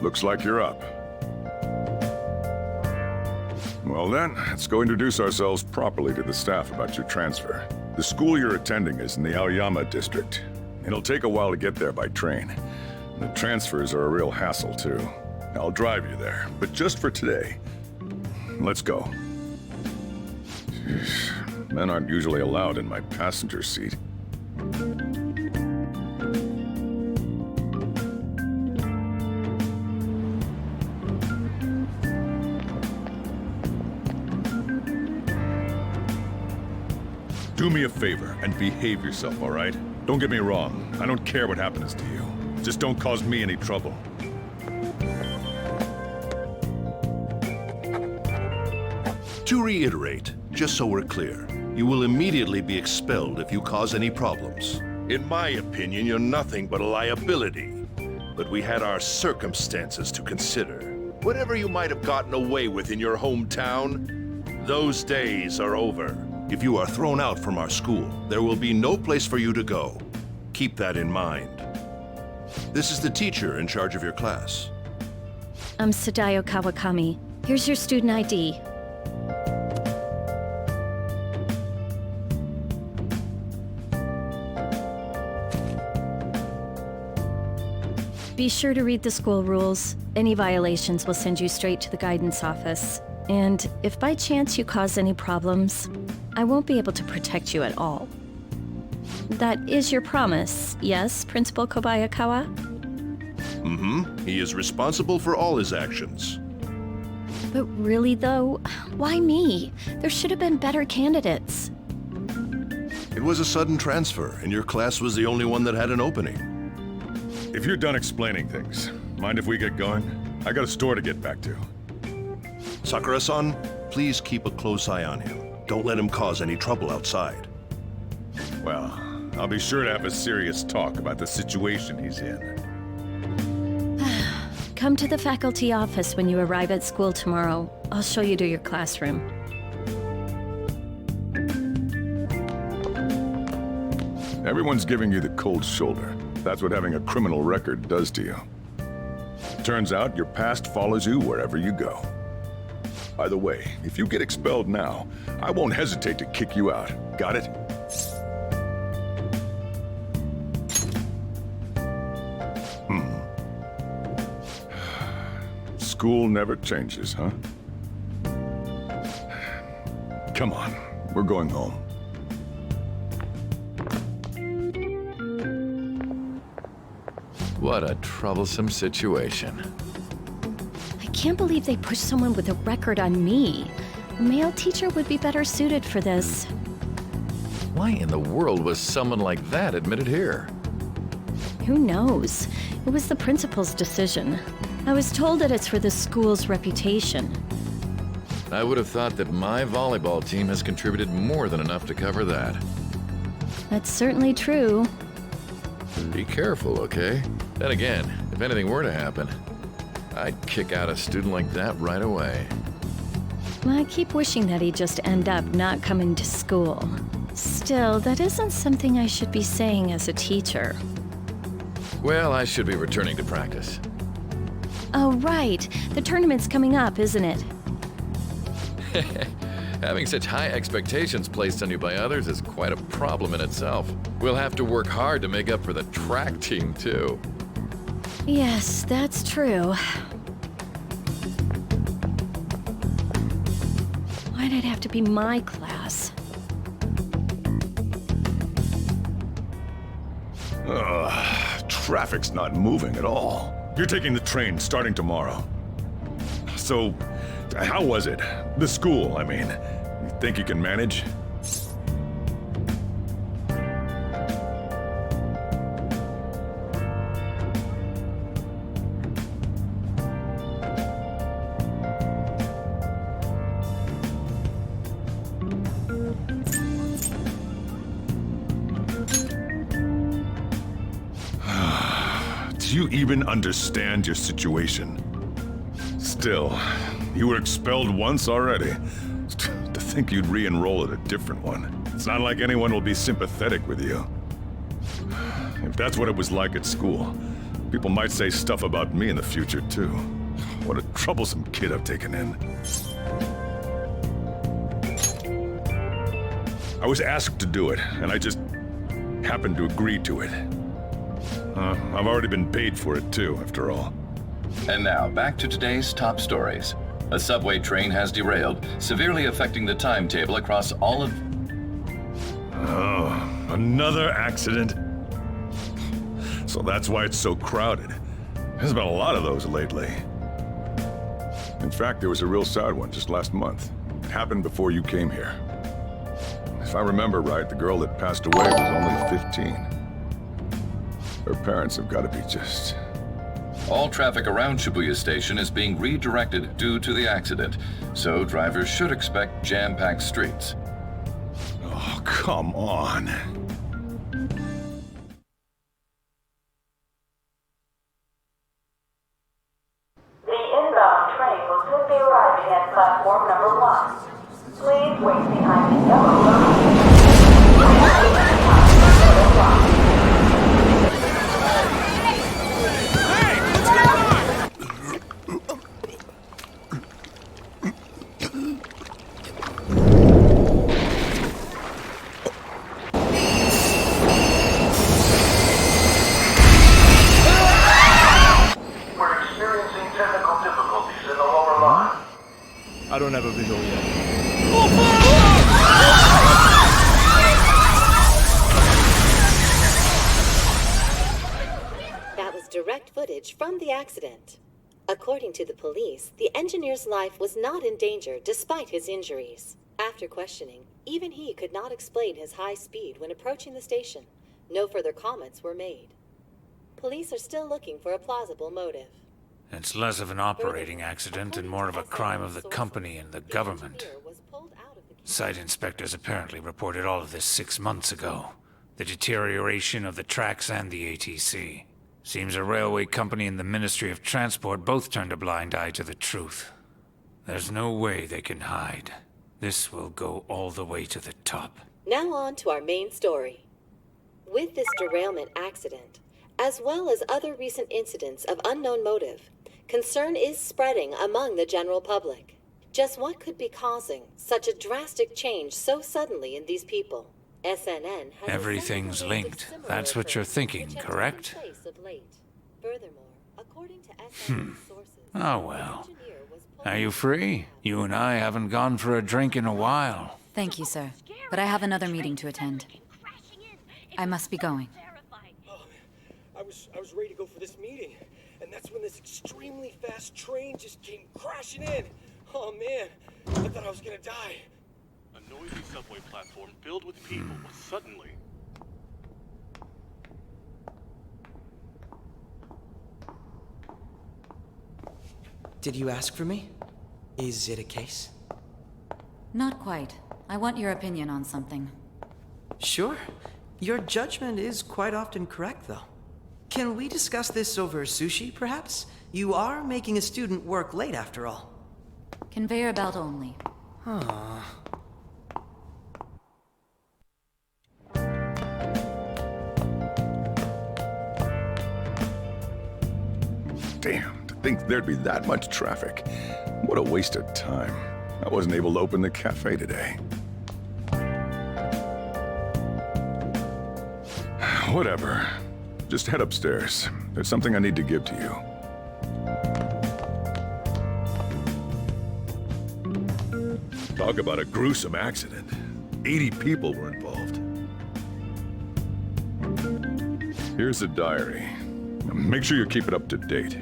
looks like you're up. Well then, let's go introduce ourselves properly to the staff about your transfer. The school you're attending is in the Aoyama district. It'll take a while to get there by train. The transfers are a real hassle too. I'll drive you there, but just for today. Let's go. Jeez, men aren't usually allowed in my passenger seat. Do me a favor and behave yourself, all right? Don't get me wrong. I don't care what happens to you. Just don't cause me any trouble. To reiterate, just so we're clear, you will immediately be expelled if you cause any problems. In my opinion, you're nothing but a liability. But we had our circumstances to consider. Whatever you might have gotten away with in your hometown, those days are over. If you are thrown out from our school, there will be no place for you to go. Keep that in mind. This is the teacher in charge of your class. I'm Sadayo Kawakami. Here's your student ID. Be sure to read the school rules. Any violations will send you straight to the guidance office. And if by chance you cause any problems, I won't be able to protect you at all. That is your promise, yes, Principal Kobayakawa? Mm-hmm. He is responsible for all his actions. But really though, why me? There should have been better candidates. It was a sudden transfer, and your class was the only one that had an opening. If you're done explaining things, mind if we get going? I got a store to get back to. Sakura-san, please keep a close eye on him. Don't let him cause any trouble outside. Well, I'll be sure to have a serious talk about the situation he's in. Come to the faculty office when you arrive at school tomorrow. I'll show you to your classroom. Everyone's giving you the cold shoulder. That's what having a criminal record does to you. Turns out your past follows you wherever you go. By the way, if you get expelled now, I won't hesitate to kick you out. Got it? School never changes, huh? Come on, we're going home. What a troublesome situation. I can't believe they pushed someone with a record on me. A male teacher would be better suited for this. Why in the world was someone like that admitted here? Who knows? It was the principal's decision. I was told that it's for the school's reputation. I would have thought that my volleyball team has contributed more than enough to cover that. That's certainly true. Be careful, okay? Then again, if anything were to happen, I'd kick out a student like that right away. I keep wishing that he'd just end up not coming to school. Still, that isn't something I should be saying as a teacher. Well, I should be returning to practice. Oh, right. The tournament's coming up, isn't it? Having such high expectations placed on you by others is quite a problem in itself. We'll have to work hard to make up for the track team, too. Yes, that's true. Why'd it have to be my class? Traffic's not moving at all. You're taking the train starting tomorrow. So, how was it? The school, I mean. You think you can manage? Do you even understand your situation? Still, you were expelled once already. To think you'd re-enroll at a different one. It's not like anyone will be sympathetic with you. If that's what it was like at school, People might say stuff about me in the future, too. What a troublesome kid I've taken in. I was asked to do it, and I just happened to agree to it. I've already been paid for it, too, after all. And now, back to today's top stories. A subway train has derailed, severely affecting the timetable across all of... Oh, another accident? So that's why it's so crowded. There's been a lot of those lately. In fact, there was a real sad one just last month. It happened before you came here. If I remember right, the girl that passed away was only 15. Her parents have got to be just... All traffic around Shibuya Station is being redirected due to the accident, so drivers should expect jam-packed streets. Oh, come on. The inbound train will soon be arriving at platform number 1. Please wait behind the yellow line. We're experiencing technical difficulties in the lower line. I don't have a visual yet. That was direct footage from the accident. According to the police, the engineer's life was not in danger despite his injuries. After questioning, even he could not explain his high speed when approaching the station. No further comments were made. Police are still looking for a plausible motive. It's less of an operating accident and more of a crime of the company and the government. Site inspectors apparently reported all of this 6 months ago. The deterioration of the tracks and the ATC. Seems a railway company and the Ministry of Transport both turned a blind eye to the truth. There's no way they can hide. This will go all the way to the top. Now on to our main story. With this derailment accident, as well as other recent incidents of unknown motive, concern is spreading among the general public. Just what could be causing such a drastic change so suddenly in these people? SNN has Everything's linked. That's what you're thinking, correct? Furthermore, according to SNN sources, Oh well. Are you free? You and I haven't gone for a drink in a while. Thank you, sir. But I have another meeting to attend. I must be going. I was ready to go for this meeting, and that's when this extremely fast train just came crashing in. Oh man, I thought I was gonna die. A noisy subway platform filled with people was suddenly... Did you ask for me? Is it a case? Not quite. I want your opinion on something. Sure. Your judgment is quite often correct, though. Can we discuss this over sushi, perhaps? You are making a student work late, after all. Conveyor belt only. Damn, to think there'd be that much traffic. What a waste of time. I wasn't able to open the cafe today. Whatever. Just head upstairs. There's something I need to give to you. Talk about a gruesome accident. 80 people were involved. Here's a diary. Make sure you keep it up to date.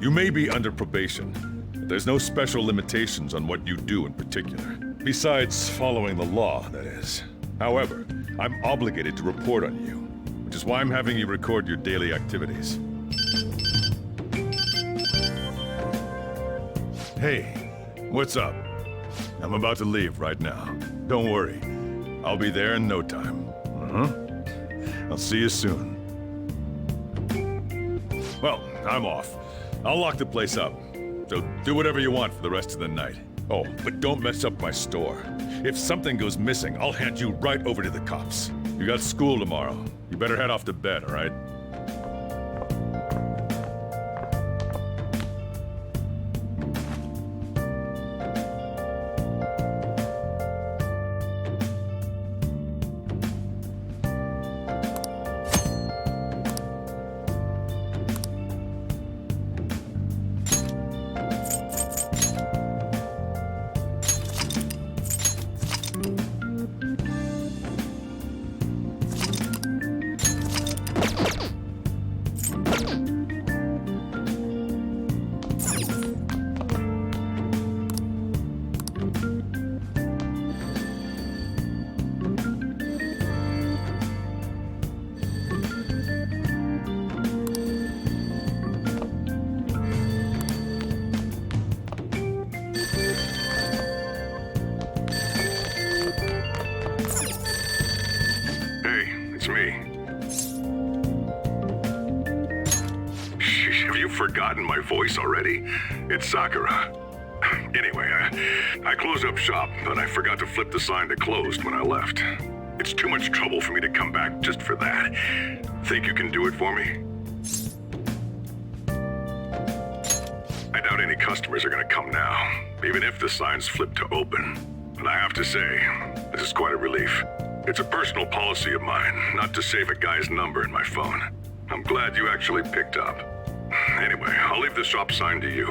You may be under probation, but there's no special limitations on what you do in particular. Besides following the law, that is. However, I'm obligated to report on you, which is why I'm having you record your daily activities. Hey, what's up? I'm about to leave right now. Don't worry. I'll be there in no time. I'll see you soon. Well, I'm off. I'll lock the place up. So do whatever you want for the rest of the night. Oh, but don't mess up my store. If something goes missing, I'll hand you right over to the cops. You got school tomorrow. You better head off to bed, all right? forgotten my voice already? It's Sakura. Anyway, I closed up shop, but I forgot to flip the sign to closed when I left. It's too much trouble for me to come back just for that. Think you can do it for me? I doubt any customers are gonna come now, even if the sign's flipped to open. But I have to say, this is quite a relief. It's a personal policy of mine not to save a guy's number in my phone. I'm glad you actually picked up. Anyway, I'll leave the shop sign to you.